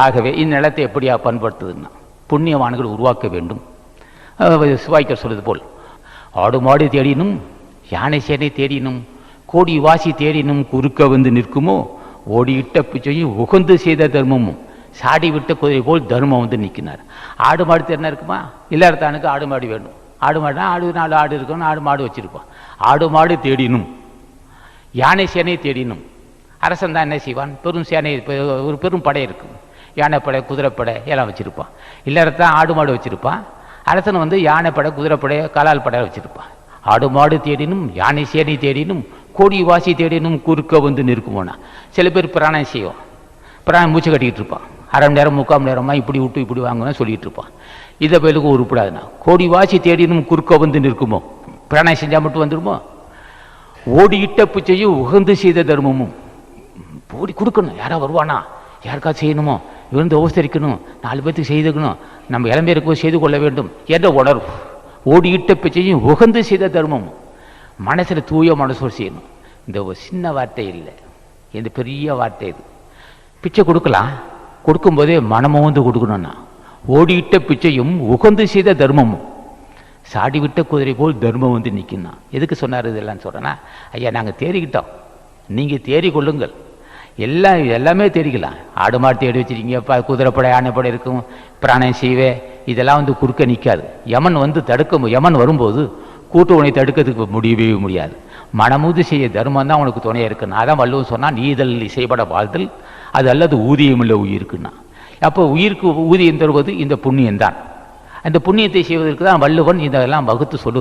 ஆகவே இந்நிலத்தை எப்படியா பண்படுத்துதுன்னா புண்ணியவான்கள் உருவாக்க வேண்டும். சிவாய்க்கர் சொல்வது போல் ஆடு மாடு தேடினும் யானை சேனை தேடினும் கோடி வாசி தேடினும் குறுக்க வந்து நிற்குமோ ஓடியிட்ட பிச்சையும் உகந்து செய்த தர்மமும் சாடி விட்ட குதிரை போல் தர்மம் வந்து நிற்கினார். ஆடு மாடு தேடினா இருக்குமா? இல்லாதத்தானுக்கு ஆடு மாடு வேணும். ஆடு மாடுனா ஆடு 4 ஆடு இருக்கணும், ஆடு மாடு வச்சிருப்பான். ஆடு மாடு தேடினும் யானை சேனை தேடினும் அரசன் தான் என்ன செய்வான்? பெரும் சேனை, ஒரு பெரும் படை இருக்கும், யானைப்படை குதிரைப்படை எல்லாம் வச்சிருப்பான். இல்லாதத்தான் ஆடு மாடு வச்சிருப்பான். அரசன் வந்து யானைப்படை குதிரைப்படை காலால் படை வச்சிருப்பான். ஆடு மாடு தேடினும் யானை சேனை தேடினும் கோடி வாசி தேடினும் குறுக்க வந்து நிற்குமோனா. சில பேர் பிராணம் செய்வோம், பிராணம் மூச்சு கட்டிக்கிட்டு இருப்பான். அரை மணி நேரம் 3/4 மணி நேரமாக இப்படி விட்டு இப்படி வாங்கன்னு சொல்லிட்டு இருப்பான். இதை பேருக்கு உருப்படாதுன்னா கோடி வாசி தேடினும் குறுக்க வந்து நிற்குமோ, பிராணம் செஞ்சால் மட்டும் வந்துடுமோ? ஓடியிட்ட பிச்சையும் உகந்து செய்த தர்மமும். ஓடி கொடுக்கணும், யாரா வருவானா, யாருக்கா செய்யணுமோ, இருந்து உபசரிக்கணும், 4 பேர்த்துக்கு செய்துக்கணும், நம்ம இளம்பேருக்கு செய்து கொள்ள வேண்டும் என்ற உணர்வு. ஓடியிட்ட பிச்சையும் உகந்து செய்த தர்மம். மனசில் தூய மனசோடு செய்யணும். இந்த ஒரு சின்ன வார்த்தை இல்லை, இந்த பெரிய வார்த்தை இது. பிச்சை கொடுக்கலாம், கொடுக்கும்போதே மனமும் வந்து கொடுக்கணும்னா ஓடியிட்ட பிச்சையும் உகந்து செய்த தர்மமும் சாடி விட்ட குதிரை போல் தர்மம் வந்து நிற்கணும். எதுக்கு சொன்னார் இதெல்லாம் சொல்கிறேன்னா, ஐயா நாங்கள் தேறிக்கிட்டோம், நீங்கள் தேறி கொள்ளுங்கள். எல்லாமே தேடிக்கலாம். ஆடு மாடு தேடி வச்சுருக்கீங்க, குதிரைப்படை யானைப்படை இருக்கும், பிராணம் செய்வே, இதெல்லாம் வந்து குறுக்க நிற்காது. யமன் வந்து யமன் வரும்போது கூட்டு உனை தடுக்கிறதுக்கு முடியவே முடியாது. மனமுது செய்ய தர்மம் தான் உனக்கு துணையாக இருக்குன்னா. அதான் வள்ளுவன் சொன்னால் நீதல் இசைப்பட வாழ்தல் அது அல்லது ஊதியமில்லை உயிருக்குன்னா. அப்போ உயிருக்கு ஊதியம் தருவது இந்த புண்ணியம்தான். அந்த புண்ணியத்தை செய்வதற்கு தான் வள்ளுவன் இதெல்லாம் வகுத்து சொல்லுகிறான்.